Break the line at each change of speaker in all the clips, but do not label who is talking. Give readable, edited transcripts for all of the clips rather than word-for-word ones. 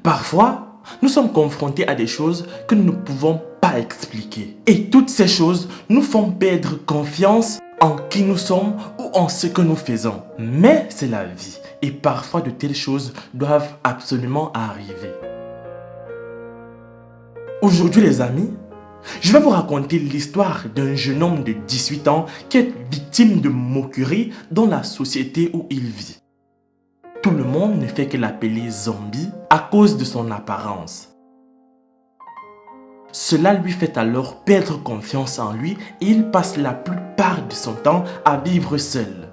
Parfois, nous sommes confrontés à des choses que nous ne pouvons pas expliquer. Et toutes ces choses nous font perdre confiance en qui nous sommes ou en ce que nous faisons. Mais c'est la vie et parfois de telles choses doivent absolument arriver. Aujourd'hui les amis, je vais vous raconter l'histoire d'un jeune homme de 18 ans qui est victime de moqueries dans la société où il vit. Tout le monde ne fait que l'appeler zombie à cause de son apparence. Cela lui fait alors perdre confiance en lui et il passe la plupart de son temps à vivre seul.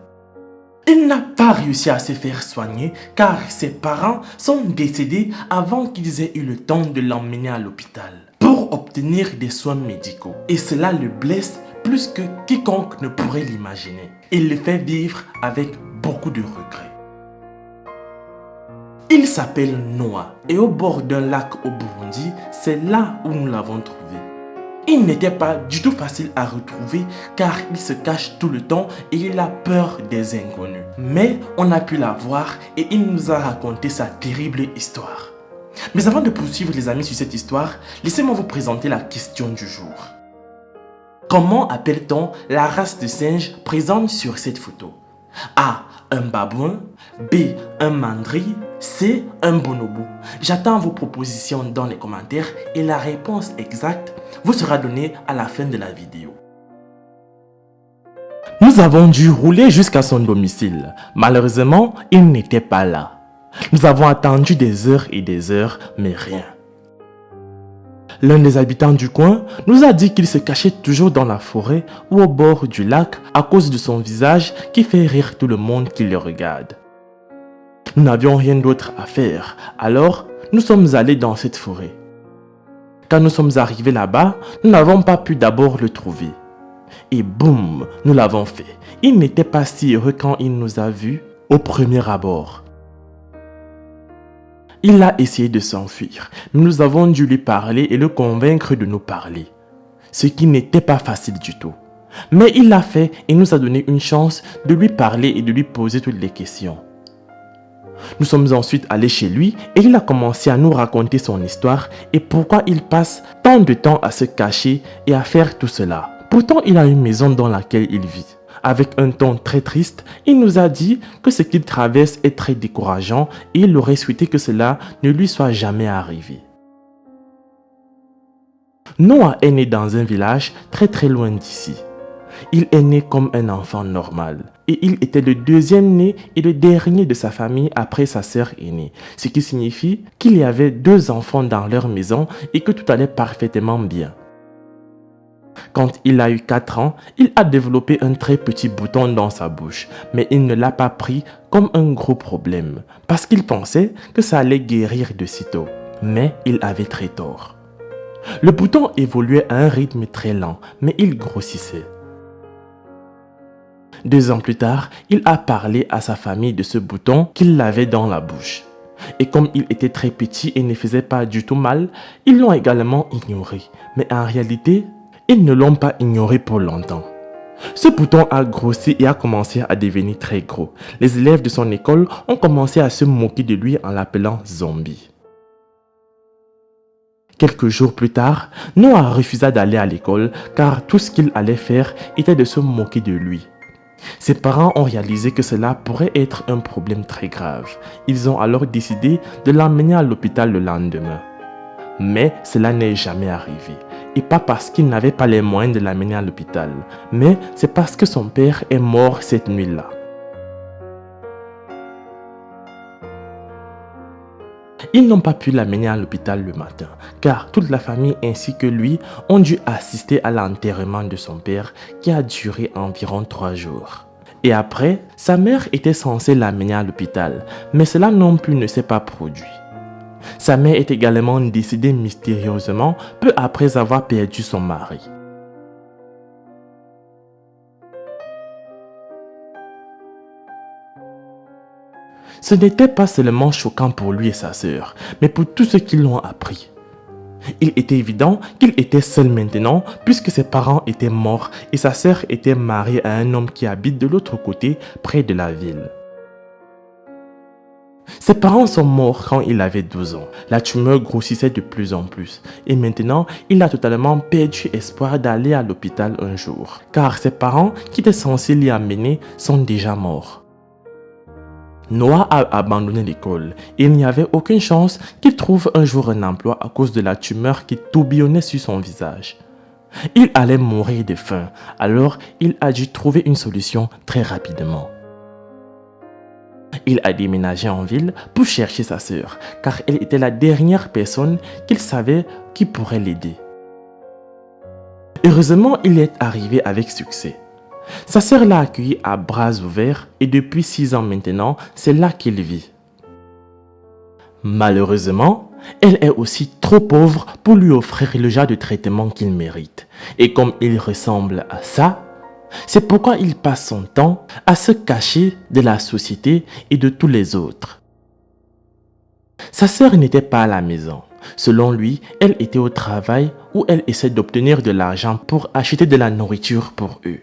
Il n'a pas réussi à se faire soigner car ses parents sont décédés avant qu'ils aient eu le temps de l'emmener à l'hôpital pour obtenir des soins médicaux. Et cela le blesse plus que quiconque ne pourrait l'imaginer. Il le fait vivre avec beaucoup de regrets. Il s'appelle Noah et au bord d'un lac au Burundi, c'est là où nous l'avons trouvé. Il n'était pas du tout facile à retrouver car il se cache tout le temps et il a peur des inconnus. Mais on a pu la voir et il nous a raconté sa terrible histoire. Mais avant de poursuivre les amis sur cette histoire, laissez-moi vous présenter la question du jour. Comment appelle-t-on la race de singe présente sur cette photo? A. Un babouin. B. Un mandrill. C. Un bonobo. J'attends vos propositions dans les commentaires et la réponse exacte vous sera donnée à la fin de la vidéo. Nous avons dû rouler jusqu'à son domicile. Malheureusement, il n'était pas là. Nous avons attendu des heures et des heures, mais rien. L'un des habitants du coin nous a dit qu'il se cachait toujours dans la forêt ou au bord du lac à cause de son visage qui fait rire tout le monde qui le regarde. Nous n'avions rien d'autre à faire, alors nous sommes allés dans cette forêt. Quand nous sommes arrivés là-bas, nous n'avons pas pu d'abord le trouver. Et boum, nous l'avons fait. Il n'était pas si heureux quand il nous a vus au premier abord. Il a essayé de s'enfuir, mais nous avons dû lui parler et le convaincre de nous parler. Ce qui n'était pas facile du tout. Mais il l'a fait et nous a donné une chance de lui parler et de lui poser toutes les questions. Nous sommes ensuite allés chez lui et il a commencé à nous raconter son histoire et pourquoi il passe tant de temps à se cacher et à faire tout cela. Pourtant, il a une maison dans laquelle il vit. Avec un ton très triste, il nous a dit que ce qu'il traverse est très décourageant et il aurait souhaité que cela ne lui soit jamais arrivé. Noah est né dans un village très loin d'ici. Il est né comme un enfant normal et il était le deuxième né et le dernier de sa famille après sa sœur aînée, ce qui signifie qu'il y avait 2 enfants dans leur maison et que tout allait parfaitement bien. Quand il a eu 4 ans, il a développé un très petit bouton dans sa bouche, mais il ne l'a pas pris comme un gros problème, parce qu'il pensait que ça allait guérir de sitôt. Mais il avait très tort. Le bouton évoluait à un rythme très lent, mais il grossissait. 2 ans plus tard, il a parlé à sa famille de ce bouton qu'il avait dans la bouche. Et comme il était très petit et ne faisait pas du tout mal, ils l'ont également ignoré. Mais en réalité, ils ne l'ont pas ignoré pour longtemps. Ce bouton a grossi et a commencé à devenir très gros. Les élèves de son école ont commencé à se moquer de lui en l'appelant zombie. Quelques jours plus tard, Noah refusa d'aller à l'école car tout ce qu'il allait faire était de se moquer de lui. Ses parents ont réalisé que cela pourrait être un problème très grave. Ils ont alors décidé de l'emmener à l'hôpital le lendemain. Mais cela n'est jamais arrivé. Et pas parce qu'il n'avait pas les moyens de l'amener à l'hôpital, mais c'est parce que son père est mort cette nuit-là. Ils n'ont pas pu l'amener à l'hôpital le matin, car toute la famille ainsi que lui ont dû assister à l'enterrement de son père qui a duré environ 3 jours. Et après, sa mère était censée l'amener à l'hôpital, mais cela non plus ne s'est pas produit. Sa mère est également décédée mystérieusement peu après avoir perdu son mari. Ce n'était pas seulement choquant pour lui et sa sœur, mais pour tous ceux qui l'ont appris. Il était évident qu'il était seul maintenant puisque ses parents étaient morts et sa sœur était mariée à un homme qui habite de l'autre côté près de la ville. Ses parents sont morts quand il avait 12 ans. La tumeur grossissait de plus en plus. Et maintenant, il a totalement perdu espoir d'aller à l'hôpital un jour. Car ses parents, qui étaient censés l'y amener, sont déjà morts. Noah a abandonné l'école et il n'y avait aucune chance qu'il trouve un jour un emploi à cause de la tumeur qui tourbillonnait sur son visage. Il allait mourir de faim, alors il a dû trouver une solution très rapidement. Il a déménagé en ville pour chercher sa sœur, car elle était la dernière personne qu'il savait qui pourrait l'aider. Heureusement, il est arrivé avec succès. Sa sœur l'a accueilli à bras ouverts et depuis 6 ans maintenant, c'est là qu'il vit. Malheureusement, elle est aussi trop pauvre pour lui offrir le genre de traitement qu'il mérite. Et comme il ressemble à ça, c'est pourquoi il passe son temps à se cacher de la société et de tous les autres. Sa sœur n'était pas à la maison. Selon lui, elle était au travail où elle essaie d'obtenir de l'argent pour acheter de la nourriture pour eux.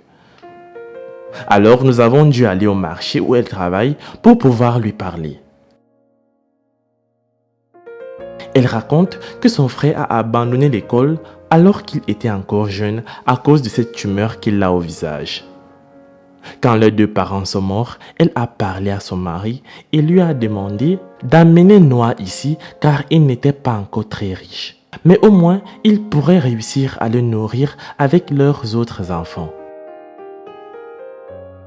Alors nous avons dû aller au marché où elle travaille pour pouvoir lui parler. Elle raconte que son frère a abandonné l'école alors qu'il était encore jeune à cause de cette tumeur qu'il a au visage. Quand leurs 2 parents sont morts, elle a parlé à son mari et lui a demandé d'amener Noah ici car il n'était pas encore très riche. Mais au moins, il pourrait réussir à le nourrir avec leurs autres enfants.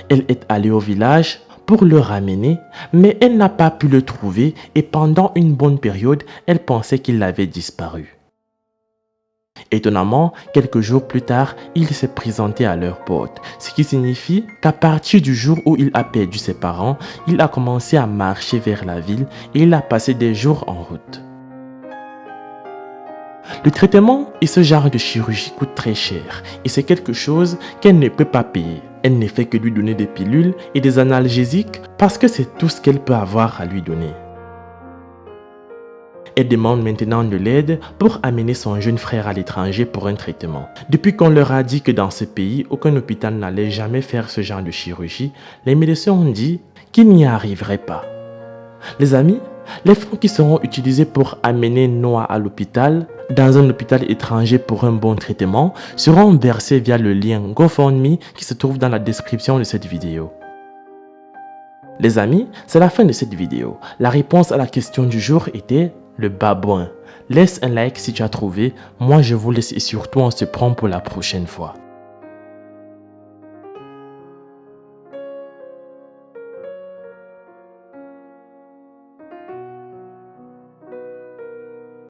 Elle est allée au village pour le ramener, mais elle n'a pas pu le trouver et pendant une bonne période, elle pensait qu'il avait disparu. Étonnamment, quelques jours plus tard, il s'est présenté à leur porte, ce qui signifie qu'à partir du jour où il a perdu ses parents, il a commencé à marcher vers la ville et il a passé des jours en route. Le traitement et ce genre de chirurgie coûtent très cher et c'est quelque chose qu'elle ne peut pas payer. Elle ne fait que lui donner des pilules et des analgésiques parce que c'est tout ce qu'elle peut avoir à lui donner. Elle demande maintenant de l'aide pour amener son jeune frère à l'étranger pour un traitement. Depuis qu'on leur a dit que dans ce pays, aucun hôpital n'allait jamais faire ce genre de chirurgie, les médecins ont dit qu'ils n'y arriveraient pas. Les amis, les fonds qui seront utilisés pour amener Noah à l'hôpital, dans un hôpital étranger pour un bon traitement, seront versés via le lien GoFundMe qui se trouve dans la description de cette vidéo. Les amis, c'est la fin de cette vidéo. La réponse à la question du jour était le babouin. Laisse un like si tu as trouvé. Moi, je vous laisse et surtout on se prend pour la prochaine fois.